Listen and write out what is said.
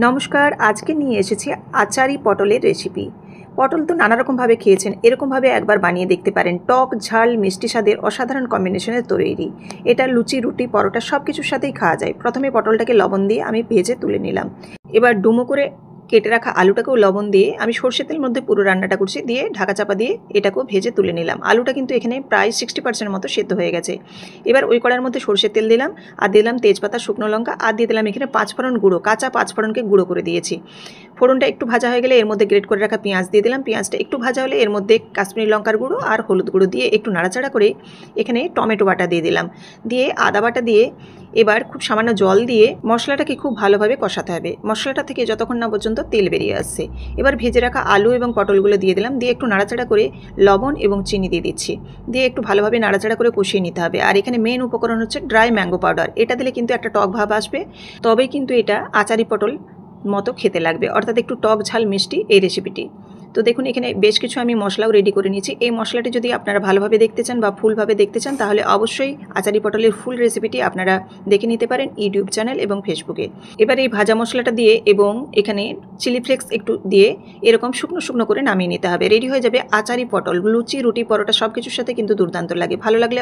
নমস্কার, আজকে নিয়ে এসেছি আচারি পটলের রেসিপি। পটল তো নানা রকমভাবে খেয়েছেন, এরকমভাবে একবার বানিয়ে দেখতে পারেন। টক ঝাল মিষ্টি স্বাদের অসাধারণ কম্বিনেশনের তৈরি। এটা লুচি রুটি পরোটা সব কিছুর সাথেই খাওয়া যায়। প্রথমে পটলটাকে লবণ দিয়ে আমি ভেজে তুলে নিলাম। এবার ডুমো করে কেটে রাখা আলুটাকেও লবণ দিয়ে আমি সর্ষের তেলের মধ্যে পুরো রান্নাটা করছি, দিয়ে ঢাকা চাপা দিয়ে এটাকেও ভেজে তুলে নিলাম। আলুটা কিন্তু এখানে প্রায় 60% মতো সেদ্ধ হয়ে গেছে। এবার ওই কড়াইয়ের মধ্যে সর্ষের তেল দিলাম, আর দিলাম তেজপাতা, শুকনো লঙ্কা, আর দিয়ে দিলাম এখানে পাঁচফোড়ন গুঁড়ো, কাঁচা পাঁচফোড়নকে গুঁড়ো করে দিয়েছি। ফোড়নটা একটু ভাজা হয়ে গেলে এর মধ্যে গ্রেট করে রাখা পেঁয়াজ দিয়ে দিলাম। পেঁয়াজটা একটু ভাজা হলে এর মধ্যে কাশ্মীরি লঙ্কার গুঁড়ো আর হলুদ গুঁড়ো দিয়ে একটু নাড়াচাড়া করে এখানে টমেটো বাটা দিয়ে দিলাম, দিয়ে আদা বাটা দিয়ে এবার খুব সামান্য জল দিয়ে মশলাটাকে খুব ভালোভাবে কষাতে হবে। মশলাটা থেকে যতক্ষণ না পর্যন্ত তেল বেরিয়ে আসছে। এবার ভেজে রাখা আলু এবং পটলগুলো দিয়ে দিলাম, দিয়ে একটু নাড়াচাড়া করে লবণ এবং চিনি দিয়ে দিচ্ছি, দিয়ে একটু ভালোভাবে নাড়াচাড়া করে কষিয়ে নিতে হবে। আর এখানে মেন উপকরণ হচ্ছে ড্রাই ম্যাঙ্গো পাউডার। এটা দিলে কিন্তু একটা টক ভাব আসবে, তবেই কিন্তু এটা আচারি পটল মতো খেতে লাগবে, অর্থাৎ একটু টক ঝাল মিষ্টি এই রেসিপিটি। তো দেখুন এখানে বেশ কিছু আমি মশলাও রেডি করে নিয়েছি। এই মশলাটি যদি আপনারা ভালোভাবে দেখতে চান বা ফুলভাবে দেখতে চান, তাহলে অবশ্যই আচারি পটলের ফুল রেসিপিটি আপনারা দেখে নিতে পারেন ইউটিউব চ্যানেল এবং ফেসবুকে। এবার এই ভাজা মশলাটা দিয়ে এবং এখানে চিলি ফ্লেক্স একটু দিয়ে এরকম শুকনো শুকনো করে নামিয়ে নিতে হবে। রেডি হয়ে যাবে আচারি পটল। লুচি রুটি পরোটা সব কিছুর সাথে কিন্তু দুর্দান্ত লাগে। ভালো লাগলে